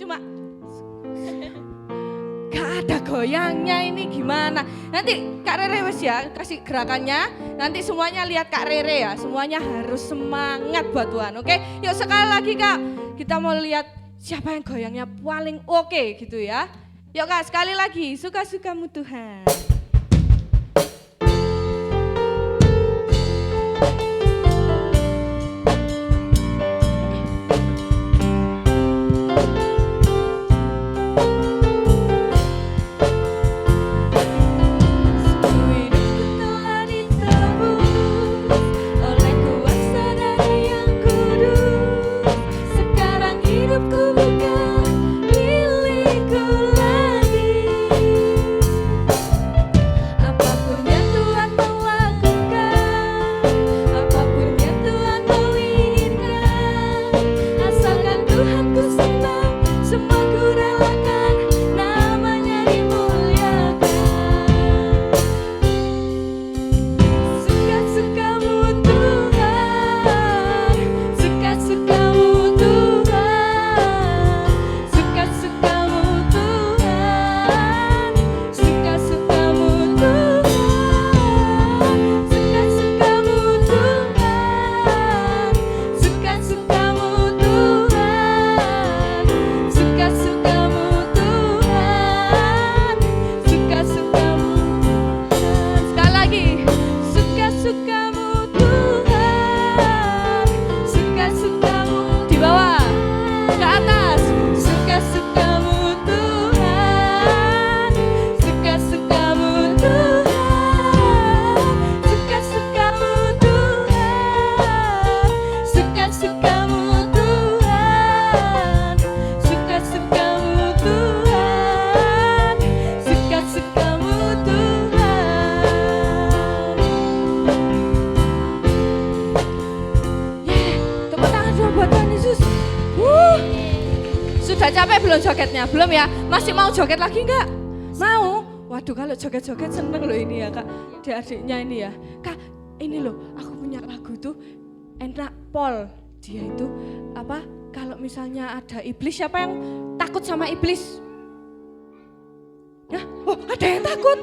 cuma gak ada goyangnya, ini gimana? Nanti Kak Rere wes ya kasih gerakannya. Nanti semuanya lihat Kak Rere ya. Semuanya harus semangat buat Tuhan. Oke? Yuk sekali lagi Kak. Kita mau lihat siapa yang goyangnya paling oke gitu ya. Yuk Kak sekali lagi. Suka-sukamu Tuhan. Sudah capek belum jogetnya? Belum ya? Masih mau joget lagi enggak? Mau? Waduh kalau joget-joget seneng loh ini ya Kak. Adik-adiknya ini ya. Kak ini loh aku punya lagu tuh enak Pol. Dia itu apa? Kalau misalnya ada iblis, siapa yang takut sama iblis? Ya? Oh ada yang takut?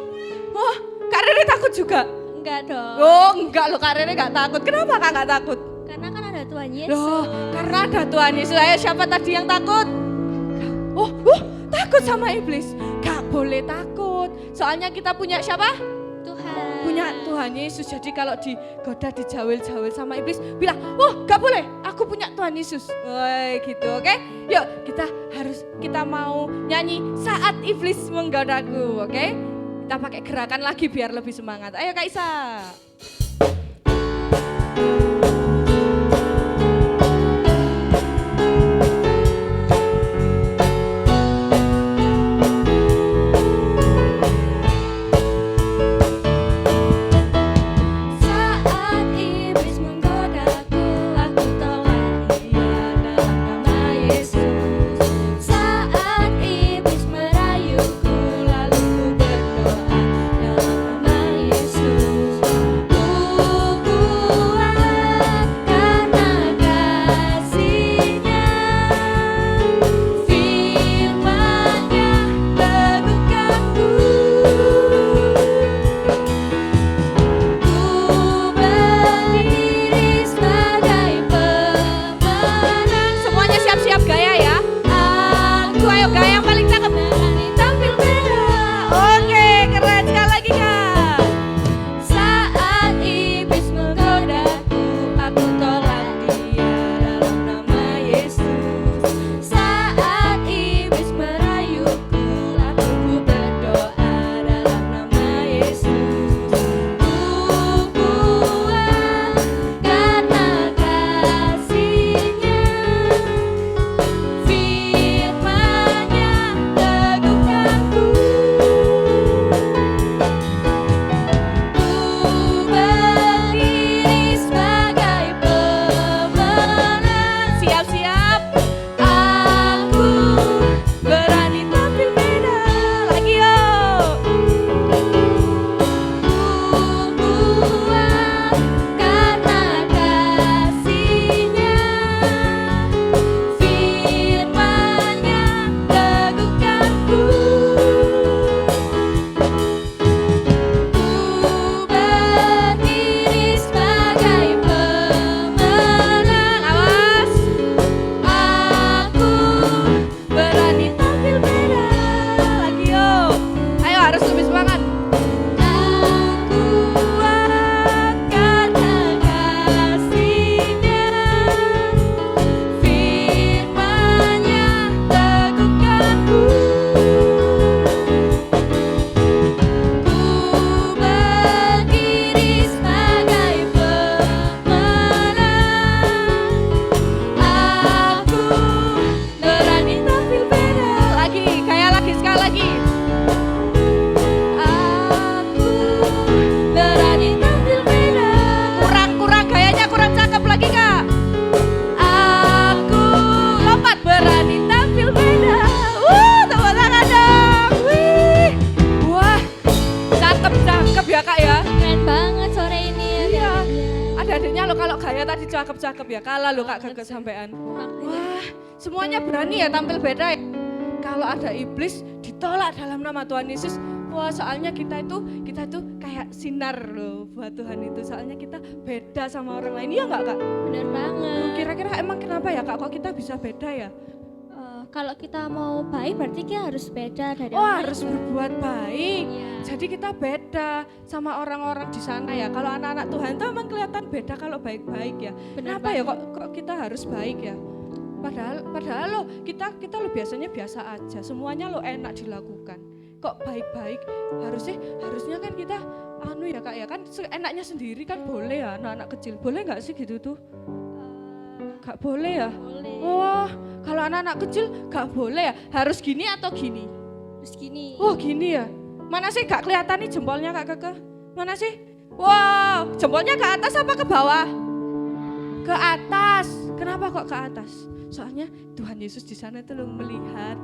Oh Kak Rere takut juga? Enggak dong. Oh enggak loh Kak Rere enggak takut. Kenapa Kak enggak takut? Karena kan ada Tuhan Yesus. Loh, karena ada Tuhan Yesus. Ayo siapa tadi yang takut? Takut sama iblis? Gak boleh takut. Soalnya kita punya siapa? Tuhan. Punya Tuhan Yesus. Jadi kalau digoda, dijawil-jawil sama iblis, bilang, gak boleh. Aku punya Tuhan Yesus. Woi, gitu, oke? Yuk, kita mau nyanyi Saat Iblis Menggodaku, oke? Kita pakai gerakan lagi biar lebih semangat. Ayo Kak Isa. Yesus cakep-cakep ya. Kalah loh Kak Gege sampean. Wah, semuanya berani ya tampil beda ya. Kalau ada iblis ditolak dalam nama Tuhan Yesus. Wah, soalnya kita itu kayak sinar loh buat Tuhan itu. Soalnya kita beda sama orang lain. Iya enggak Kak? Bener banget. Kira-kira emang kenapa ya Kak kok kita bisa beda ya? Kalau kita mau baik berarti kita harus beda dari Oh, orang harus lain. berbuat baik. Iya. Jadi kita beda sama orang-orang di sana ya. Kalau anak-anak Tuhan itu emang kelihatan beda kalau baik-baik ya. Bener Kenapa ya kok kita harus baik ya? Padahal lo kita lo biasanya biasa aja. Semuanya lo enak dilakukan. Kok baik-baik? Harusnya kan kita ya Kak ya kan enaknya sendiri kan boleh ya anak-anak kecil. Boleh nggak sih gitu tuh? Gak boleh ya? Boleh. Wah, kalau anak-anak kecil gak boleh ya? Harus gini atau gini? Terus gini. Oh gini ya? Mana sih gak kelihatan nih jempolnya Kak Gege? Mana sih? Wow, jempolnya ke atas apa ke bawah? Ke atas. Kenapa kok ke atas? Soalnya Tuhan Yesus di sana itu lo melihat.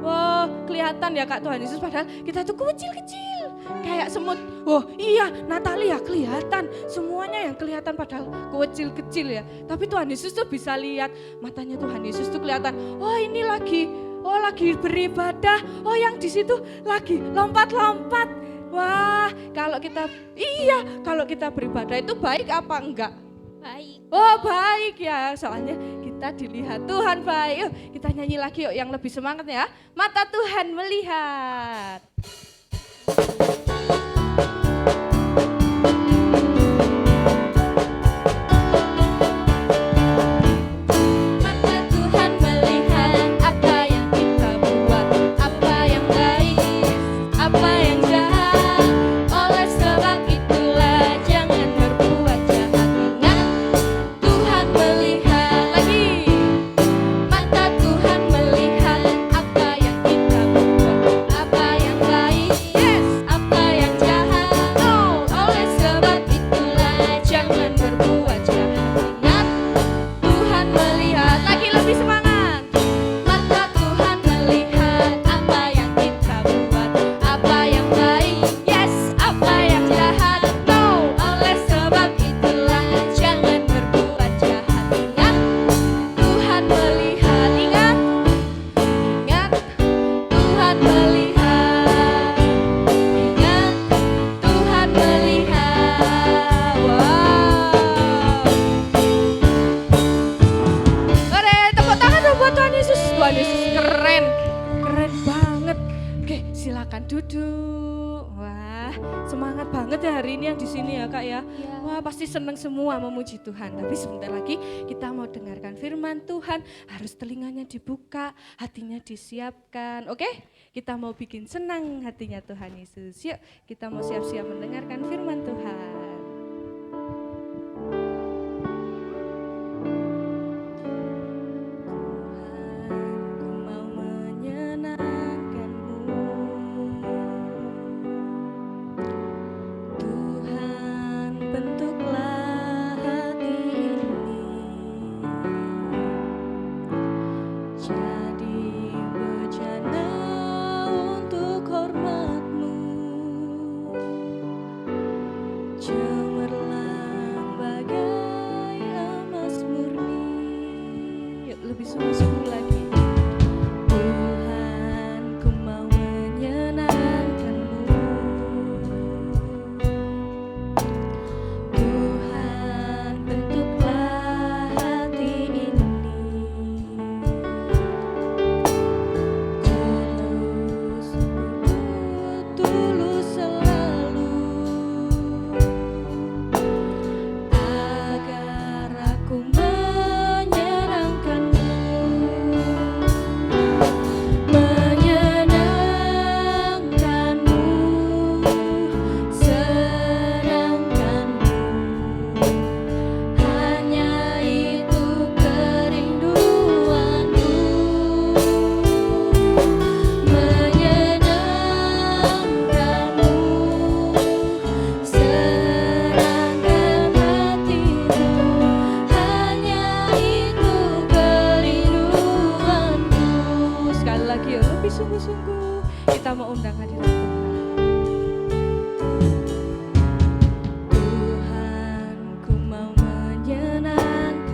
Wow, kelihatan ya Kak Tuhan Yesus padahal kita tuh kecil-kecil. Kayak semut. Oh iya, Natalia kelihatan. Semuanya yang kelihatan padahal kecil-kecil ya. Tapi Tuhan Yesus tuh bisa lihat. Matanya Tuhan Yesus tuh kelihatan. Oh ini lagi beribadah. Oh yang di situ lagi lompat-lompat. Wah, kalau kita beribadah itu baik apa enggak? Baik. Oh baik ya, soalnya kita dilihat Tuhan baik. Yuk kita nyanyi lagi yuk yang lebih semangat ya. Mata Tuhan melihat. Mata Tuhan melihat apa yang kita buat, apa yang baik, apa yang jahat. Oleh sebab itulah jangan berbuat jahat. Ingat Tuhan melihat lagi. Mata Tuhan melihat apa yang kita buat, apa yang baik, yes, apa yang jahat. Oh, oleh sebab itulah jangan berbuat jahat. Ingat Tuhan melihat lagi lebih semangat. Mata Tuhan melihat apa yang kita buat, apa yang baik, yes, apa yang jahat. No, oleh sebab itulah jangan berbuat jahat. Ingat Tuhan melihat, ingat Tuhan melihat, ingat Tuhan melihat. Wow. Oke, tepuk tangan dong buat Tuhan Yesus. Tuhan Yesus keren banget. Oke, silakan duduk. Wah, semangat banget ya hari ini yang di sini ya Kak ya. Iya. Wah, pasti senang semua memuji Tuhan. Tapi sebentar lagi kita mau dengarkan firman Tuhan. Harus telinganya dibuka, hatinya disiapkan. Oke? Kita mau bikin senang hatinya Tuhan Yesus. Yuk, kita mau siap-siap mendengarkan firman Tuhan. Ku mau menyenangkan-Mu. Tuhan, bentuklah hati ini jadi bejana untuk hormat-Mu. Cemerlang bagai emas murni. Yuk lebih sungguh-sungguh lagi. Tuhan, ku mau menyenangkan-Mu. Tuhan, bentuklah hati ini tulus selalu, agar aku menyenangkan-Mu. Menyenangkan-Mu, senangkan-Mu, hanya itu kerinduanku. Menyenangkan-Mu, senangkan hatiku, hanya itu kerinduanku. Sekali lagi ya, lebih sungguh-sungguh kita mau undang hadirat Tuhan. Tuhan, ku mau menyenangkan-Mu.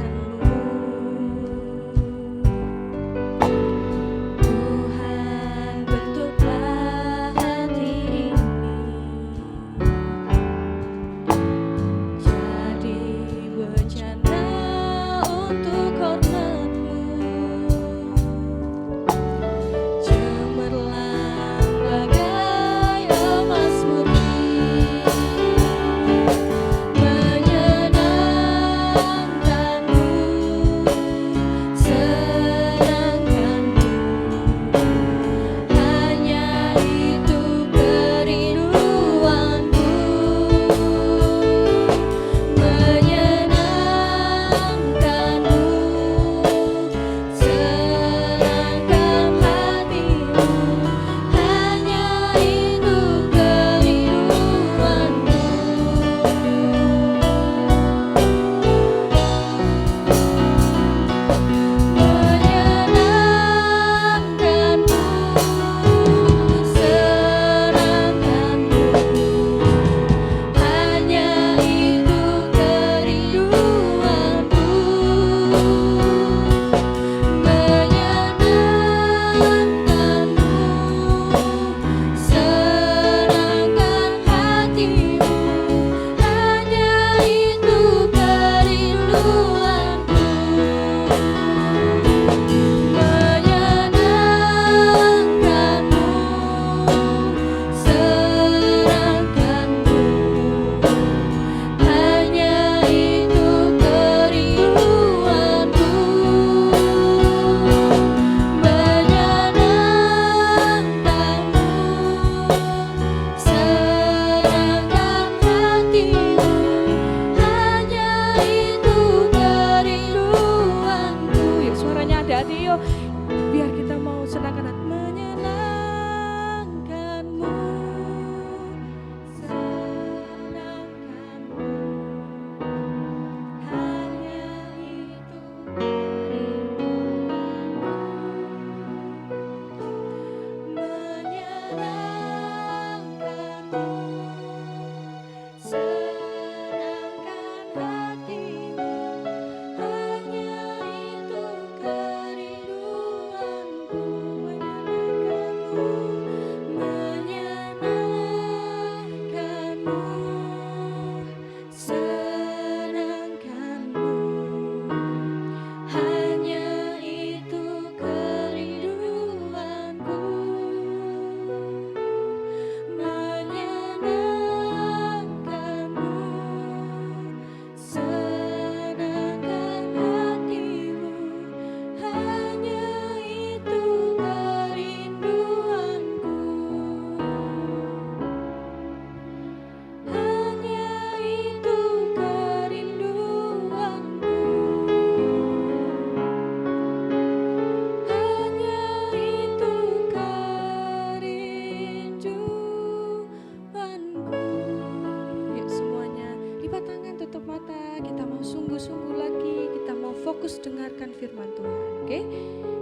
mendengarkan firman Tuhan. Oke,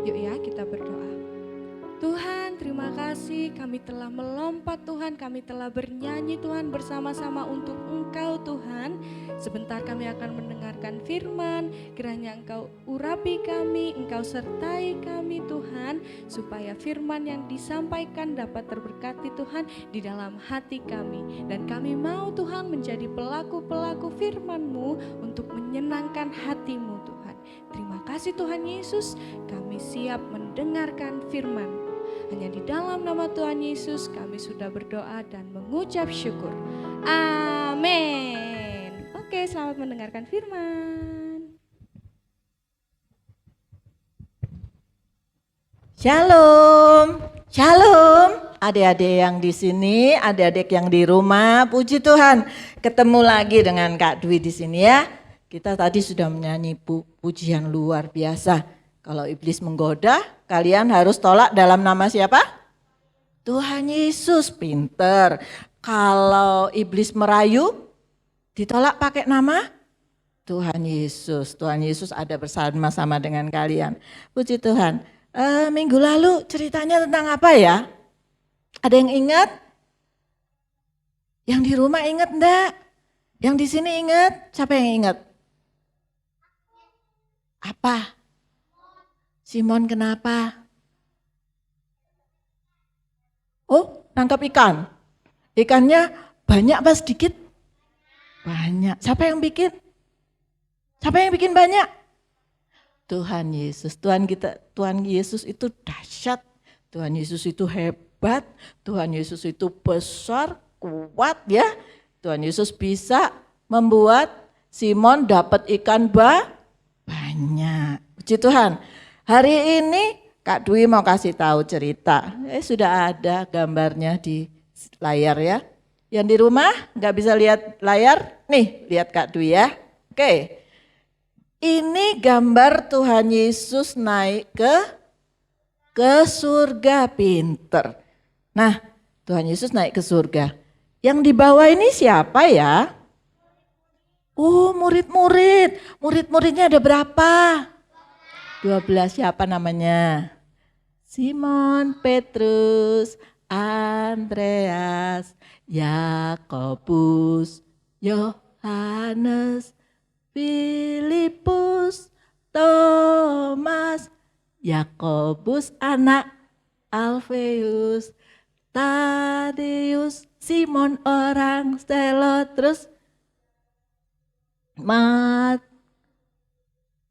yuk ya kita berdoa. Tuhan, terima kasih kami telah melompat Tuhan, kami telah bernyanyi Tuhan bersama-sama untuk Engkau Tuhan. Sebentar kami akan mendengarkan firman, kiranya Engkau urapi kami, Engkau sertai kami Tuhan, supaya firman yang disampaikan dapat terberkati Tuhan di dalam hati kami. Dan kami mau Tuhan menjadi pelaku-pelaku firman-Mu untuk menyenangkan hati-Mu Tuhan. Terima kasih Tuhan Yesus, kami siap mendengarkan firman. Hanya di dalam nama Tuhan Yesus kami sudah berdoa dan mengucap syukur. Amin. Oke, selamat mendengarkan firman. Shalom, shalom. Adik-adik yang di sini, adik-adik yang di rumah, puji Tuhan. Ketemu lagi dengan Kak Dwi di sini ya. Kita tadi sudah menyanyi pujian luar biasa. Kalau iblis menggoda, kalian harus tolak dalam nama siapa? Tuhan Yesus. Pinter. Kalau iblis merayu, ditolak pakai nama Tuhan Yesus. Tuhan Yesus ada bersama-sama dengan kalian. Puji Tuhan. Minggu lalu ceritanya tentang apa ya? Ada yang ingat? Yang di rumah ingat enggak? Yang di sini ingat? Siapa yang ingat? Apa? Simon kenapa? Oh, nangkap ikan. Ikannya banyak apa sedikit? Banyak. Siapa yang bikin? Siapa yang bikin banyak? Tuhan Yesus. Tuhan Yesus itu dahsyat. Tuhan Yesus itu hebat. Tuhan Yesus itu besar, kuat ya. Tuhan Yesus bisa membuat Simon dapat ikan banyak. Puji Tuhan. Hari ini Kak Dwi mau kasih tahu cerita. Sudah ada gambarnya di layar ya. Yang di rumah nggak bisa lihat layar? Nih, lihat Kak Dwi ya. Oke. Ini gambar Tuhan Yesus naik ke surga, pinter. Nah, Tuhan Yesus naik ke surga. Yang di bawah ini siapa ya? Oh, murid-murid. Murid-muridnya ada berapa? 12. Siapa namanya? Simon, Petrus, Andreas, Yakobus, Yohanes, Filipus, Thomas, Yakobus anak Alfeus, Tadeus, Simon orang Selot, terus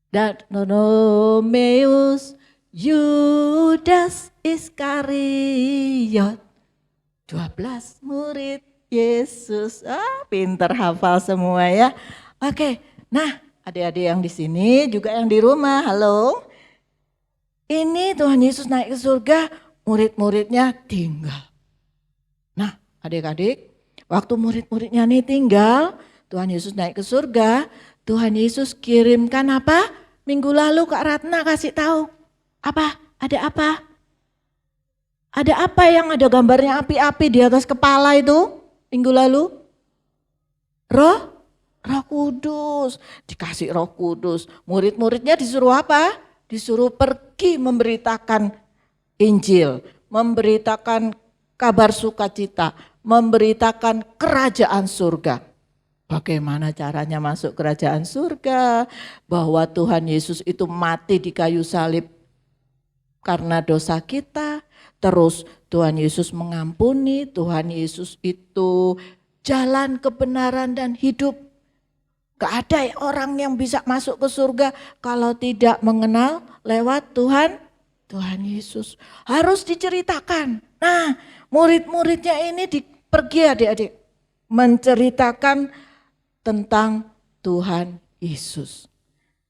Bartolomeus, Yudas Iskariot. 12 murid Yesus. Pinter hafal semua ya. Oke, nah adik-adik yang di sini juga yang di rumah, halo. Ini Tuhan Yesus naik ke surga, murid-muridnya tinggal. Nah adik-adik, waktu murid-muridnya ini tinggal, Tuhan Yesus naik ke surga, Tuhan Yesus kirimkan apa? Minggu lalu Kak Ratna kasih tahu. Apa? Ada apa? Ada apa yang ada gambarnya api-api di atas kepala itu minggu lalu? Roh Kudus. Dikasih Roh Kudus. Murid-muridnya disuruh apa? Disuruh pergi memberitakan Injil, memberitakan kabar sukacita, memberitakan kerajaan surga. Bagaimana caranya masuk kerajaan surga? Bahwa Tuhan Yesus itu mati di kayu salib karena dosa kita. Terus Tuhan Yesus mengampuni, Tuhan Yesus itu jalan kebenaran dan hidup. Gak ada orang yang bisa masuk ke surga kalau tidak mengenal lewat Tuhan Yesus. Harus diceritakan. Nah, murid-muridnya ini pergi adik-adik menceritakan tentang Tuhan Yesus.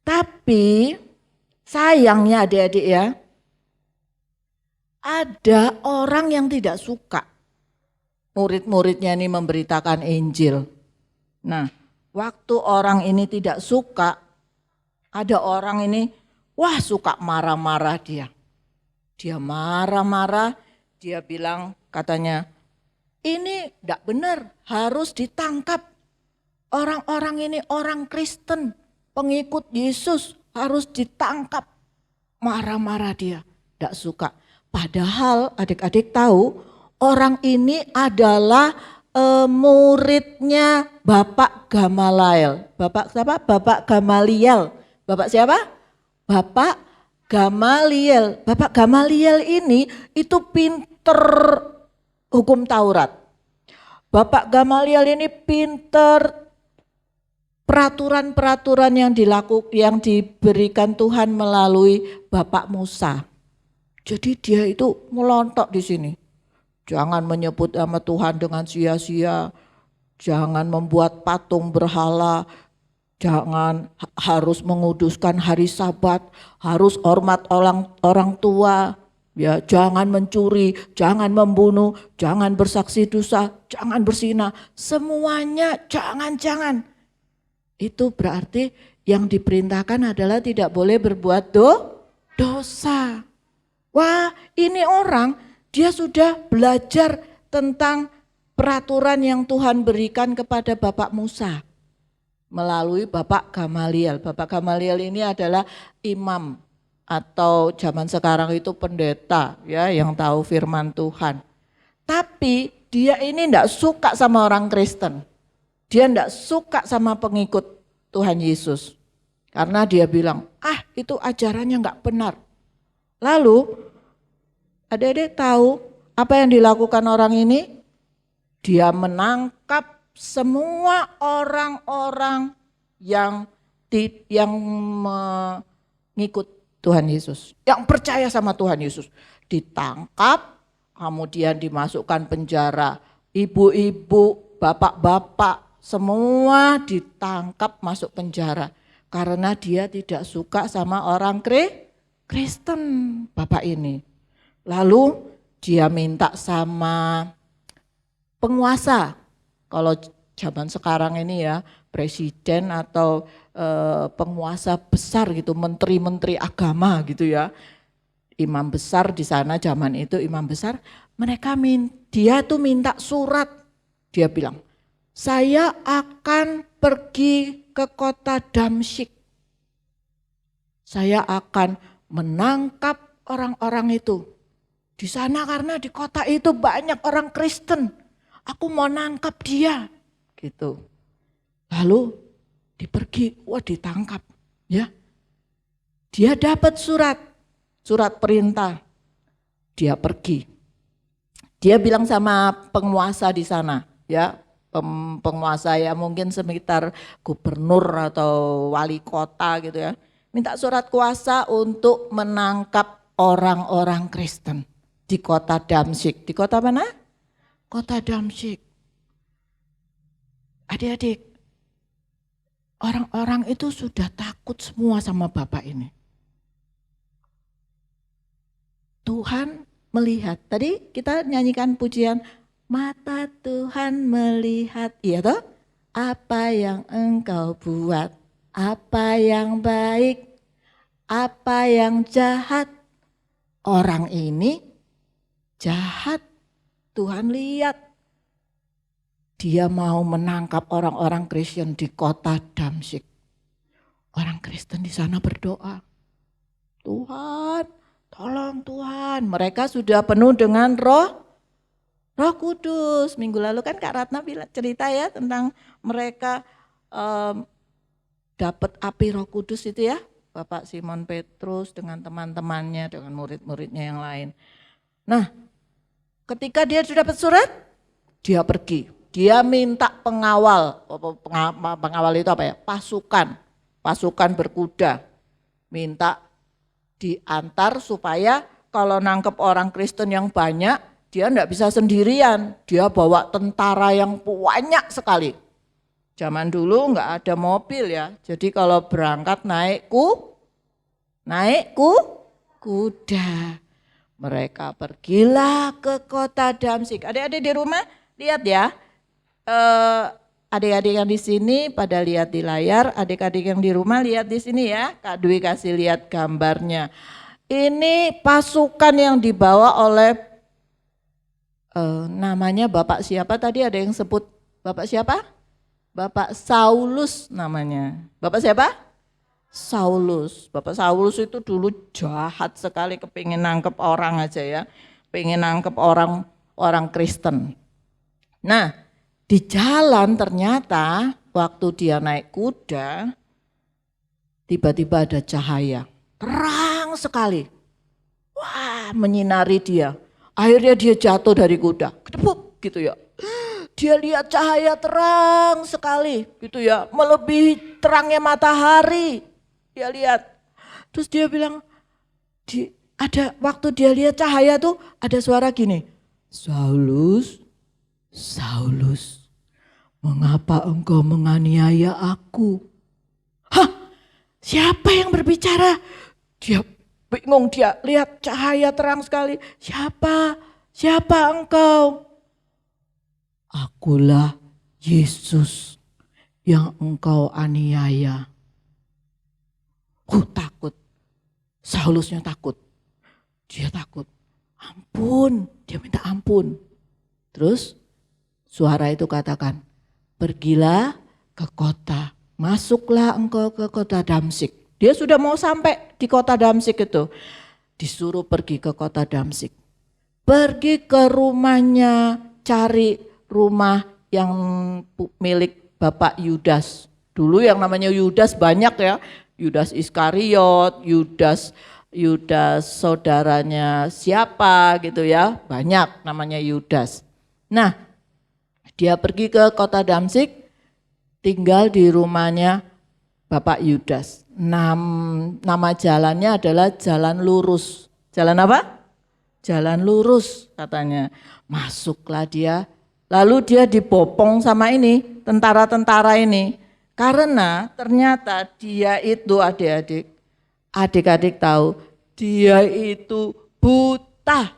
Tapi sayangnya adik-adik ya, ada orang yang tidak suka murid-muridnya ini memberitakan Injil. Nah, waktu orang ini tidak suka, ada orang ini, wah suka marah-marah dia. Dia marah-marah, dia bilang katanya, ini tidak benar, harus ditangkap. Orang-orang ini orang Kristen, pengikut Yesus, harus ditangkap. Marah-marah dia, tidak suka. Padahal adik-adik tahu orang ini adalah muridnya Bapak Gamaliel. Bapak siapa? Bapak Gamaliel. Bapak siapa? Bapak Gamaliel. Bapak Gamaliel ini itu pinter hukum Taurat. Bapak Gamaliel ini pinter peraturan-peraturan yang diberikan Tuhan melalui Bapak Musa. Jadi dia itu melontok di sini. Jangan menyebut nama Tuhan dengan sia-sia, jangan membuat patung berhala, jangan harus menguduskan hari Sabat, harus hormat orang tua, ya, jangan mencuri, jangan membunuh, jangan bersaksi dosa, jangan berzina, semuanya jangan. Itu berarti yang diperintahkan adalah tidak boleh berbuat dosa. Wah, ini orang dia sudah belajar tentang peraturan yang Tuhan berikan kepada Bapak Musa melalui Bapak Gamaliel. Bapak Gamaliel ini adalah imam atau zaman sekarang itu pendeta, ya, yang tahu firman Tuhan. Tapi dia ini tidak suka sama orang Kristen. Dia tidak suka sama pengikut Tuhan Yesus. Karena dia bilang, itu ajarannya enggak benar. Lalu adik-adik tahu apa yang dilakukan orang ini? Dia menangkap semua orang-orang yang mengikut Tuhan Yesus, yang percaya sama Tuhan Yesus. Ditangkap, kemudian dimasukkan penjara. Ibu-ibu, bapak-bapak, semua ditangkap masuk penjara. Karena dia tidak suka sama orang Kristen, bapak ini. Lalu dia minta sama penguasa. Kalau zaman sekarang ini ya, presiden atau penguasa besar gitu, menteri-menteri agama gitu ya. Imam besar di sana zaman itu, imam besar, dia tuh minta surat. Dia bilang, saya akan pergi ke kota Damsyik. Saya akan menangkap orang-orang itu. Di sana karena di kota itu banyak orang Kristen. Aku mau nangkap dia. Gitu. Lalu ditangkap. Ya. Dia dapat surat perintah. Dia pergi. Dia bilang sama penguasa di sana, ya. Penguasa ya mungkin sekitar gubernur atau wali kota gitu ya. Minta surat kuasa untuk menangkap orang-orang Kristen di kota Damsyik. Di kota mana? Kota Damsyik. Adik-adik, orang-orang itu sudah takut semua sama Bapak ini. Tuhan melihat. Tadi kita nyanyikan pujian, mata Tuhan melihat, iya toh? Apa yang engkau buat, apa yang baik, apa yang jahat. Orang ini jahat, Tuhan lihat. Dia mau menangkap orang-orang Kristen di kota Damsyik. Orang Kristen di sana berdoa, Tuhan, tolong Tuhan. Mereka sudah penuh dengan Roh Kudus. Minggu lalu kan Kak Ratna cerita ya tentang mereka dapat api Roh Kudus itu ya. Bapak Simon Petrus dengan teman-temannya, dengan murid-muridnya yang lain. Nah, ketika dia sudah dapat surat, dia pergi. Dia minta pengawal itu apa ya? Pasukan berkuda. Minta diantar supaya kalau nangkep orang Kristen yang banyak, dia enggak bisa sendirian. Dia bawa tentara yang banyak sekali. Zaman dulu enggak ada mobil ya. Jadi kalau berangkat naik kuda. Mereka pergilah ke kota Damsyik. Adik-adik di rumah lihat ya. Adik-adik yang di sini pada lihat di layar, adik-adik yang di rumah lihat di sini ya. Kak Dwi kasih lihat gambarnya. Ini pasukan yang dibawa oleh namanya Bapak siapa tadi, ada yang sebut Bapak siapa? Bapak Saulus namanya. Bapak siapa? Saulus. Bapak Saulus itu dulu jahat sekali, kepingin nangkep orang aja ya. Pengen nangkep orang Kristen. Nah, di jalan ternyata waktu dia naik kuda, tiba-tiba ada cahaya. Terang sekali. Wah, menyinari dia. Akhirnya dia jatuh dari kuda. Kedepuk gitu ya. Dia lihat cahaya terang sekali gitu ya. Melebihi terangnya matahari. Dia lihat. Terus dia bilang, ada waktu dia lihat cahaya tuh ada suara gini. Saulus, Saulus, mengapa engkau menganiaya aku? Hah, siapa yang berbicara? Dia bingung, dia lihat cahaya terang sekali. Siapa engkau? Akulah Yesus yang engkau aniaya. Takut. Saulusnya takut. Dia takut. Ampun, dia minta ampun. Terus suara itu katakan, pergilah ke kota, masuklah engkau ke kota Damsik. Dia sudah mau sampai di kota Damsik itu. Disuruh pergi ke kota Damsik. Pergi ke rumahnya, cari rumah yang milik Bapak Yudas. Dulu yang namanya Yudas banyak ya. Yudas Iskariot, Yudas saudaranya siapa gitu ya. Banyak namanya Yudas. Nah, dia pergi ke kota Damsik, tinggal di rumahnya Bapak Yudas. Nama jalannya adalah Jalan Lurus. Jalan apa? Jalan Lurus katanya. Masuklah dia, lalu dia dibopong sama ini, tentara-tentara ini. Karena ternyata dia itu adik-adik tahu, dia itu buta.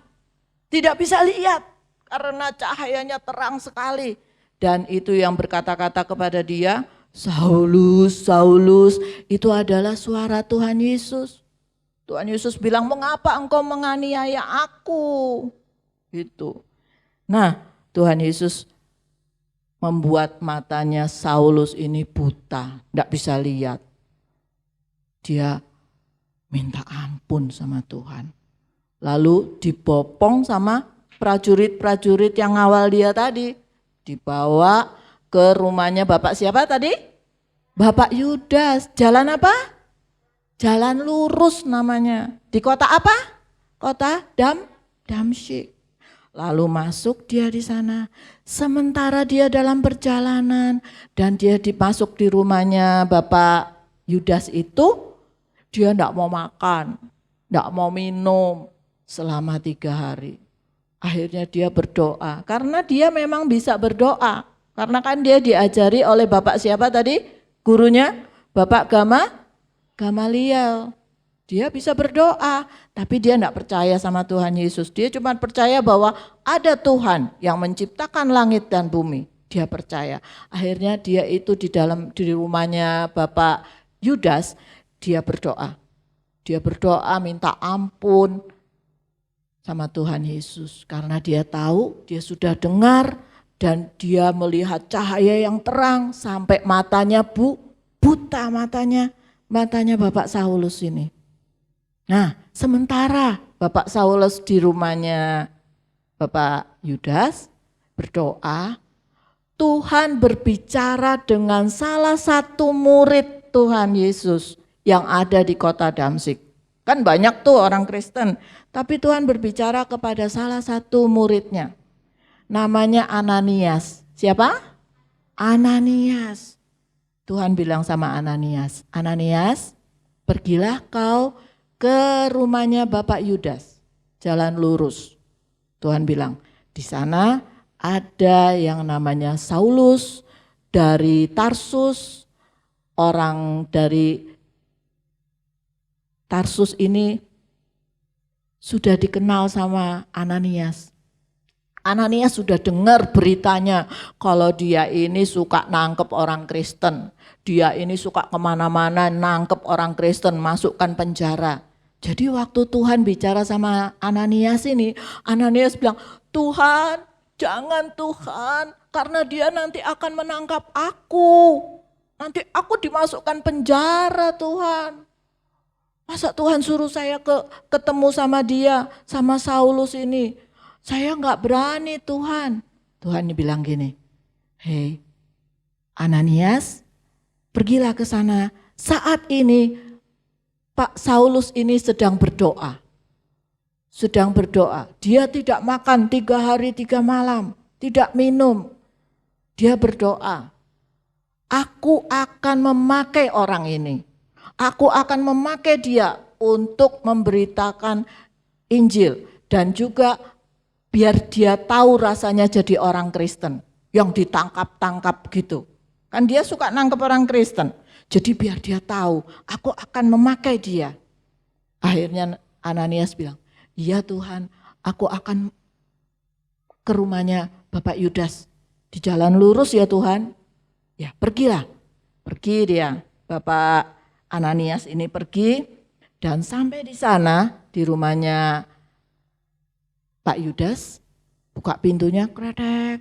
Tidak bisa lihat karena cahayanya terang sekali. Dan itu yang berkata-kata kepada dia, Saulus, Saulus, itu adalah suara Tuhan Yesus. Tuhan Yesus bilang, mengapa engkau menganiaya aku? Itu. Nah, Tuhan Yesus membuat matanya Saulus ini buta, tidak bisa lihat. Dia minta ampun sama Tuhan. Lalu dibopong sama prajurit-prajurit yang ngawal dia tadi. Dibawa ke rumahnya Bapak siapa tadi? Bapak Yudas. Jalan apa? Jalan Lurus namanya. Di kota apa? Kota Damsyik. Lalu masuk dia di sana. Sementara dia dalam perjalanan dan dia dimasuk di rumahnya Bapak Yudas itu, dia tidak mau makan, tidak mau minum selama 3 hari. Akhirnya dia berdoa, karena dia memang bisa berdoa. Karena kan dia diajari oleh Bapak siapa tadi? Gurunya? Bapak Gamaliel. Dia bisa berdoa, tapi dia tidak percaya sama Tuhan Yesus. Dia cuma percaya bahwa ada Tuhan yang menciptakan langit dan bumi. Dia percaya. Akhirnya dia itu di rumahnya Bapak Yudas, dia berdoa. Dia berdoa minta ampun sama Tuhan Yesus. Karena dia tahu, dia sudah dengar dan dia melihat cahaya yang terang sampai matanya buta matanya Bapak Saulus ini. Nah, sementara Bapak Saulus di rumahnya Bapak Yudas berdoa, Tuhan berbicara dengan salah satu murid Tuhan Yesus yang ada di kota Damsik. Kan banyak tuh orang Kristen, tapi Tuhan berbicara kepada salah satu muridnya. Namanya Ananias. Siapa? Ananias. Tuhan bilang sama Ananias, Ananias, pergilah kau ke rumahnya Bapak Yudas, Jalan Lurus. Tuhan bilang, di sana ada yang namanya Saulus dari Tarsus. Orang dari Tarsus ini sudah dikenal sama Ananias. Ananias sudah dengar beritanya kalau dia ini suka nangkep orang Kristen. Dia ini suka kemana-mana nangkep orang Kristen, masukkan penjara. Jadi waktu Tuhan bicara sama Ananias ini, Ananias bilang, Tuhan, jangan Tuhan, karena dia nanti akan menangkap aku. Nanti aku dimasukkan penjara Tuhan. Masa Tuhan suruh saya ketemu sama dia, sama Saulus ini. Saya nggak berani Tuhan. Tuhan bilang gini, hei Ananias, pergilah ke sana. Saat ini Pak Saulus ini sedang berdoa. Sedang berdoa. Dia tidak makan 3 hari 3 malam. Tidak minum. Dia berdoa. Aku akan memakai orang ini. Aku akan memakai dia untuk memberitakan Injil. Dan juga biar dia tahu rasanya jadi orang Kristen. Yang ditangkap-tangkap gitu. Kan dia suka nangkep orang Kristen. Jadi biar dia tahu, aku akan memakai dia. Akhirnya Ananias bilang, iya Tuhan, aku akan ke rumahnya Bapak Yudas. Di jalan lurus ya Tuhan. Ya pergilah, pergi dia, Bapak Ananias ini pergi dan sampai di sana di rumahnya Pak Yudas, buka pintunya kretek,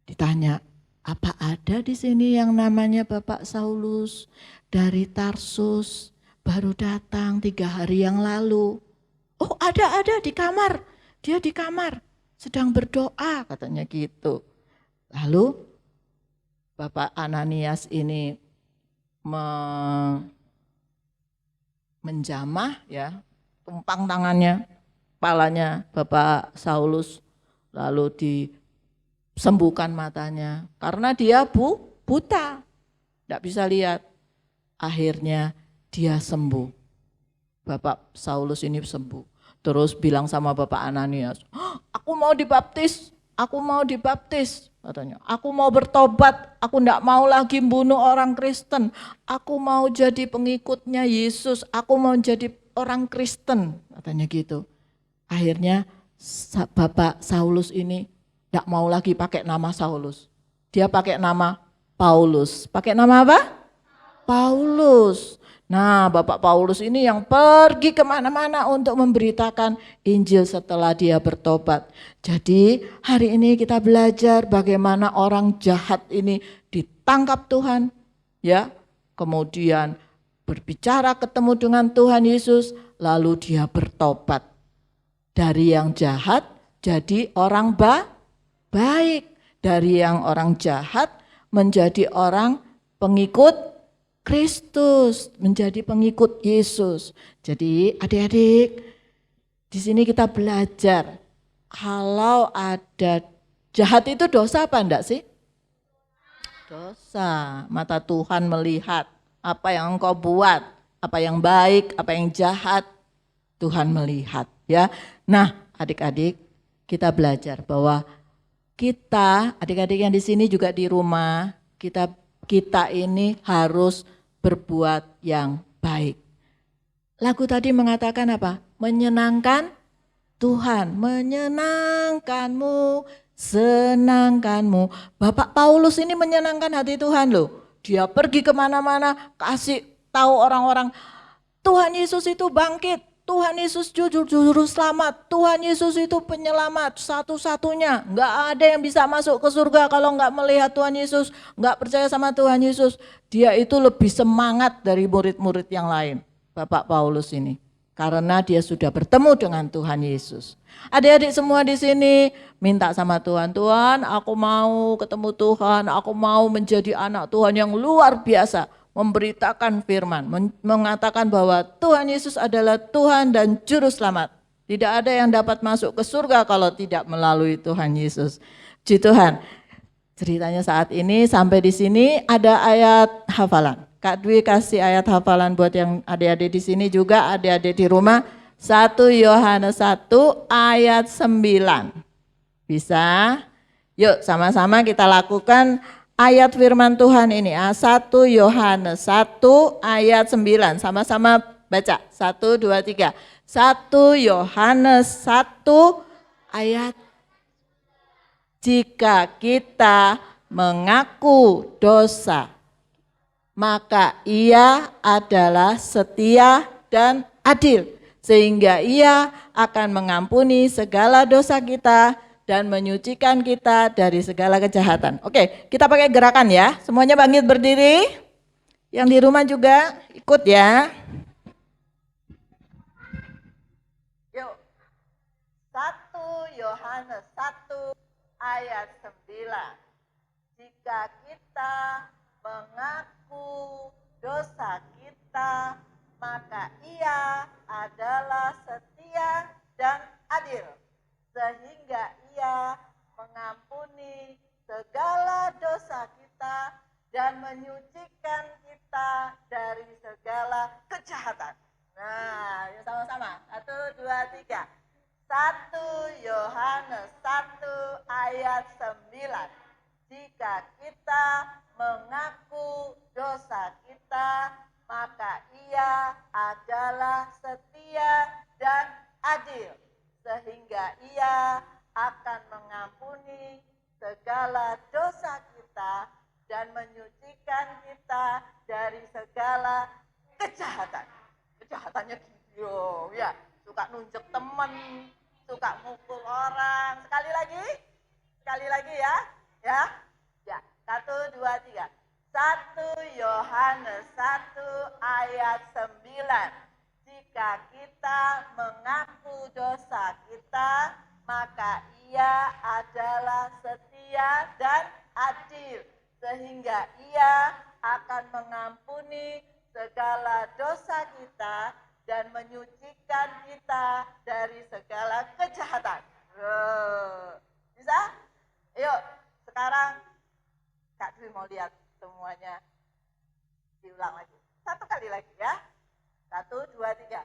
ditanya, apa ada di sini yang namanya Bapak Saulus dari Tarsus baru datang 3 hari yang lalu? Oh ada di kamar, dia di kamar sedang berdoa katanya gitu. Lalu Bapak Ananias ini menjamah ya, tumpang tangannya, kepalanya Bapak Saulus, lalu disembuhkan matanya karena dia buta, tidak bisa lihat. Akhirnya dia sembuh. Bapak Saulus ini sembuh. Terus bilang sama Bapak Ananias, aku mau dibaptis, aku mau dibaptis. Katanya, aku mau bertobat, aku tidak mau lagi bunuh orang Kristen, aku mau jadi pengikutnya Yesus, aku mau jadi orang Kristen, katanya gitu. Akhirnya Bapak Saulus ini tidak mau lagi pakai nama Saulus, dia pakai nama Paulus. Pakai nama apa? Paulus. Nah, Bapak Paulus ini yang pergi kemana-mana untuk memberitakan Injil setelah dia bertobat. Jadi hari ini kita belajar bagaimana orang jahat ini ditangkap Tuhan, ya, kemudian berbicara ketemu dengan Tuhan Yesus, lalu dia bertobat. Dari yang jahat jadi orang baik, dari yang orang jahat menjadi orang pengikut Kristus, menjadi pengikut Yesus. Jadi adik-adik, di sini kita belajar kalau ada jahat itu dosa apa enggak sih? Dosa. Mata Tuhan melihat apa yang engkau buat, apa yang baik, apa yang jahat, Tuhan melihat ya. Nah, adik-adik, kita belajar bahwa kita, adik-adik yang di sini juga di rumah, kita ini harus berbuat yang baik. Lagu tadi mengatakan apa? Menyenangkan Tuhan, menyenangkanmu, senangkanmu. Bapak Paulus ini menyenangkan hati Tuhan loh. Dia pergi kemana-mana, kasih tahu orang-orang, Tuhan Yesus itu bangkit, Tuhan Yesus juru selamat, Tuhan Yesus itu penyelamat satu-satunya. Enggak ada yang bisa masuk ke surga kalau enggak melihat Tuhan Yesus, enggak percaya sama Tuhan Yesus. Dia itu lebih semangat dari murid-murid yang lain, Bapak Paulus ini. Karena dia sudah bertemu dengan Tuhan Yesus. Adik-adik semua di sini minta sama Tuhan, Tuhan aku mau ketemu Tuhan, aku mau menjadi anak Tuhan yang luar biasa. Memberitakan firman, mengatakan bahwa Tuhan Yesus adalah Tuhan dan Juru Selamat. Tidak ada yang dapat masuk ke surga kalau tidak melalui Tuhan Yesus. Puji Tuhan. Ceritanya saat ini sampai di sini ada ayat hafalan. Kak Dwi kasih ayat hafalan buat yang adik-adik di sini juga, adik-adik di rumah. 1 Yohanes 1 ayat 9. Bisa? Yuk sama-sama kita lakukan ayat firman Tuhan ini, 1 Yohanes 1 ayat 9, sama-sama baca, 1, 2, 3. 1 Yohanes 1 ayat, jika kita mengaku dosa, maka ia adalah setia dan adil, sehingga ia akan mengampuni segala dosa kita dan menyucikan kita dari segala kejahatan. Oke, kita pakai gerakan ya. Semuanya bangkit berdiri. Yang di rumah juga ikut ya. Yuk. 1 Yohanes 1 ayat 9. Jika kita mengaku dosa kita, maka Ia adalah setia dan adil, sehingga Ia mengampuni segala dosa kita dan menyucikan kita dari segala kejahatan. Nah, yuk sama-sama. 1, 2, 3. 1 Yohanes 1 ayat 9. Jika kita mengaku dosa kita, maka Ia adalah setia dan adil, sehingga Ia akan mengampuni segala dosa kita dan menyucikan kita dari segala kejahatan. Kejahatannya gitu ya, suka nunjuk temen, suka mukul orang. Sekali lagi ya. Ya, 1, 2, 3. 1 Yohanes 1 ayat 9. Jika kita mengaku dosa kita, maka Ia adalah setia dan adil, sehingga Ia akan mengampuni segala dosa kita dan menyucikan kita dari segala kejahatan. Bisa? Yuk. Sekarang Kak Dwi mau lihat semuanya diulang lagi. 1 kali lagi ya. 1, 2, 3.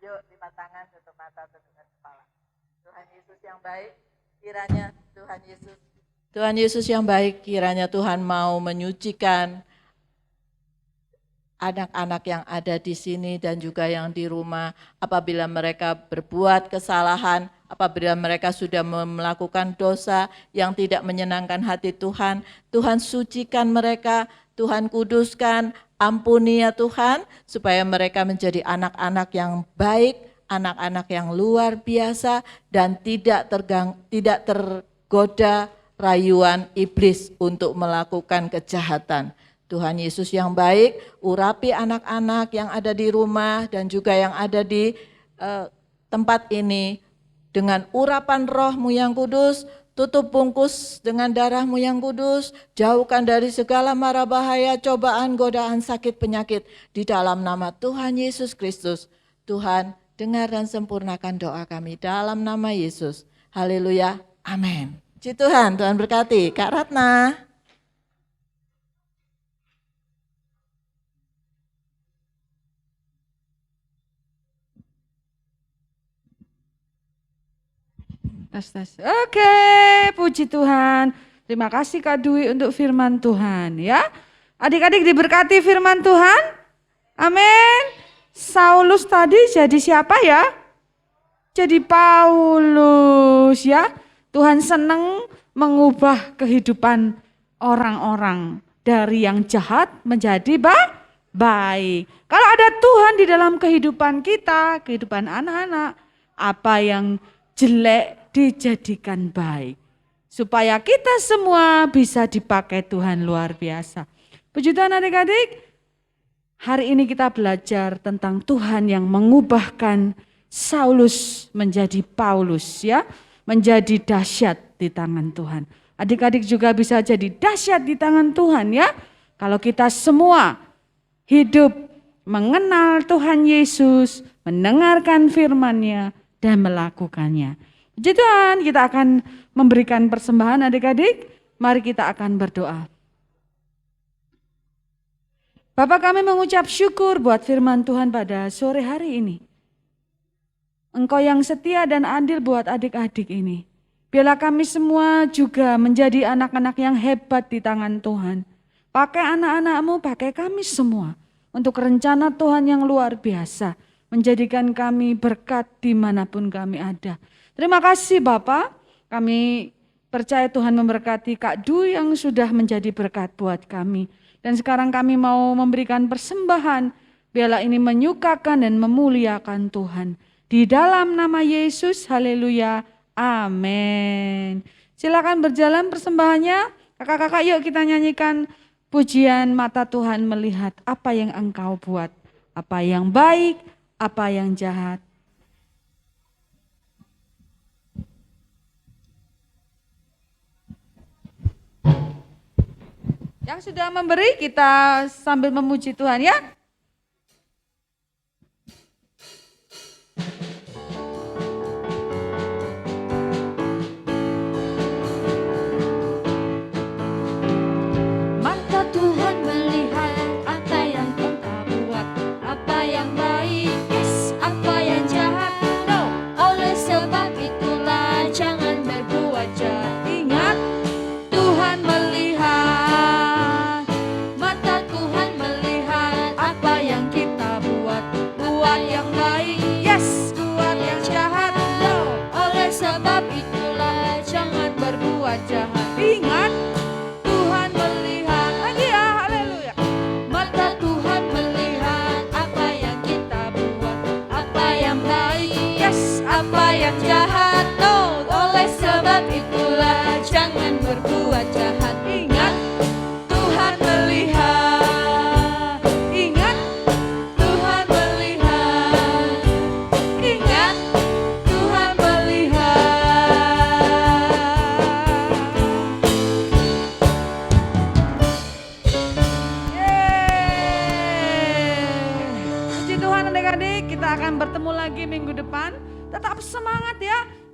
Yuk, lipat tangan, tutup mata, tundukkan kepala. Tuhan Yesus yang baik, kiranya Tuhan Yesus yang baik, kiranya Tuhan mau menyucikan anak-anak yang ada di sini dan juga yang di rumah. Apabila mereka berbuat kesalahan, apabila mereka sudah melakukan dosa yang tidak menyenangkan hati Tuhan, Tuhan sucikan mereka, Tuhan kuduskan, ampuni ya Tuhan, supaya mereka menjadi anak-anak yang baik, anak-anak yang luar biasa, dan tidak tergoda rayuan iblis untuk melakukan kejahatan. Tuhan Yesus yang baik, urapi anak-anak yang ada di rumah dan juga yang ada di tempat ini dengan urapan Roh-Mu yang kudus. Tutup bungkus dengan darah-Mu yang kudus, jauhkan dari segala mara bahaya, cobaan, godaan, sakit, penyakit. Di dalam nama Tuhan Yesus Kristus, Tuhan dengar dan sempurnakan doa kami dalam nama Yesus. Haleluya, amin. Puji Tuhan, Tuhan berkati. Kak Ratna. Tes. Oke, puji Tuhan. Terima kasih Kak Dwi untuk firman Tuhan ya. Adik-adik diberkati firman Tuhan. Amin. Saulus tadi jadi siapa ya? Jadi Paulus ya. Tuhan senang mengubah kehidupan orang-orang dari yang jahat menjadi baik. Kalau ada Tuhan di dalam kehidupan kita, kehidupan anak-anak, apa yang jelek dijadikan baik. Supaya kita semua bisa dipakai Tuhan luar biasa. Puji Tuhan adik-adik, hari ini kita belajar tentang Tuhan yang mengubahkan Saulus menjadi Paulus ya. Menjadi dahsyat di tangan Tuhan. Adik-adik juga bisa jadi dahsyat di tangan Tuhan ya. Kalau kita semua hidup mengenal Tuhan Yesus, mendengarkan firman-Nya, dan melakukannya. Puji Tuhan, kita akan memberikan persembahan adik-adik. Mari kita akan berdoa. Bapa, kami mengucap syukur buat firman Tuhan pada sore hari ini. Engkau yang setia dan adil buat adik-adik ini. Biarlah kami semua juga menjadi anak-anak yang hebat di tangan Tuhan. Pakai anak-anak-Mu, pakai kami semua. untuk rencana Tuhan yang luar biasa, menjadikan kami berkat dimanapun kami ada. Terima kasih Bapak, kami percaya Tuhan memberkati Kak Dwi yang sudah menjadi berkat buat kami. Dan sekarang kami mau memberikan persembahan, biarlah ini menyukakan dan memuliakan Tuhan. Di dalam nama Yesus, haleluya, amin. Silakan berjalan persembahannya. Kakak-kakak yuk kita nyanyikan pujian Mata Tuhan Melihat apa yang engkau buat. Apa yang baik, apa yang jahat. Yang sudah memberi kita sambil memuji Tuhan ya.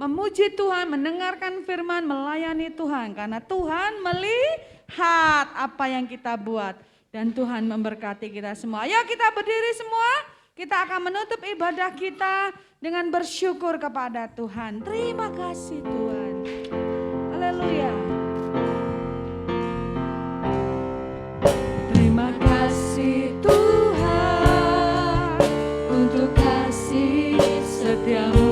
Memuji Tuhan, mendengarkan firman, melayani Tuhan. Karena Tuhan melihat apa yang kita buat. Dan Tuhan memberkati kita semua. Ayo kita berdiri semua. Kita akan menutup ibadah kita dengan bersyukur kepada Tuhan. Terima kasih Tuhan. Haleluya. Terima kasih Tuhan untuk kasih setiamu.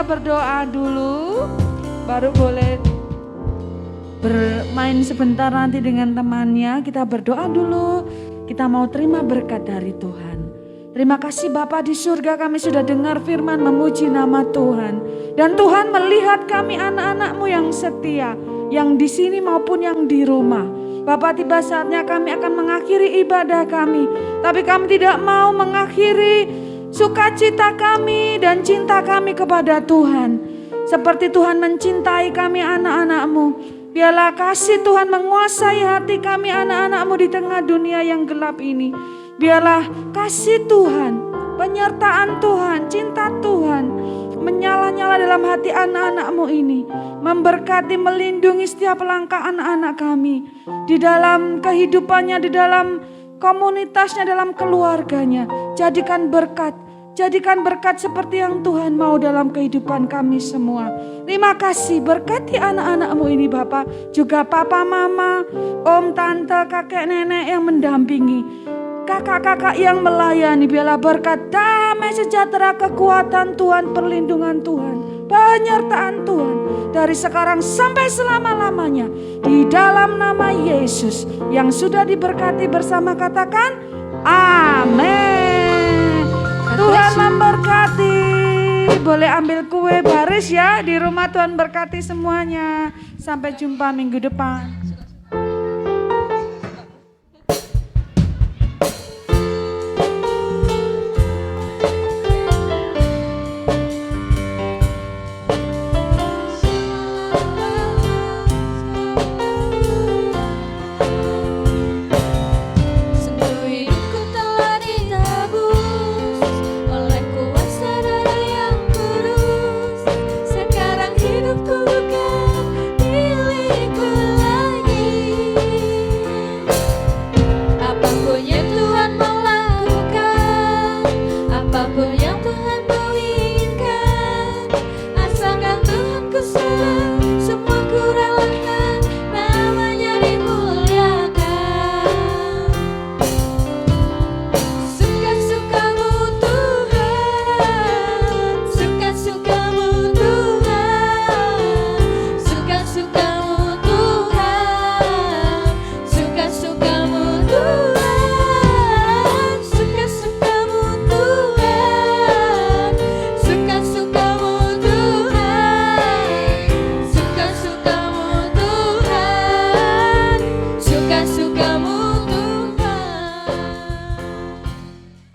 Berdoa dulu, baru boleh bermain sebentar nanti dengan temannya. Kita berdoa dulu, kita mau terima berkat dari Tuhan. Terima kasih Bapa di surga, kami sudah dengar firman memuji nama Tuhan. Dan Tuhan melihat kami anak-anak-Mu yang setia, yang di sini maupun yang di rumah. Bapa, tiba saatnya kami akan mengakhiri ibadah kami, tapi kami tidak mau mengakhiri sukacita kami dan cinta kami kepada Tuhan. Seperti Tuhan mencintai kami anak-anak-Mu. Biarlah kasih Tuhan menguasai hati kami anak-anak-Mu di tengah dunia yang gelap ini. Biarlah kasih Tuhan penyertaan Tuhan, cinta Tuhan menyala-nyala dalam hati anak-anak-mu ini. Memberkati, melindungi setiap langkah anak-anak kami. Di dalam kehidupannya, di dalam komunitasnya, dalam keluarganya. Jadikan berkat seperti yang Tuhan mau dalam kehidupan kami semua. Terima kasih, berkati anak-anak-mu ini Bapak. Juga papa, mama, om, tante, kakek, nenek yang mendampingi. Kakak-kakak yang melayani, biarlah berkat damai sejahtera, kekuatan Tuhan, perlindungan Tuhan, penyertaan Tuhan dari sekarang sampai selama-lamanya. Di dalam nama Yesus yang sudah diberkati bersama, katakan amin. Tuhan memberkati. Boleh ambil kue baris ya di rumah. Tuhan berkati semuanya. Sampai jumpa minggu depan.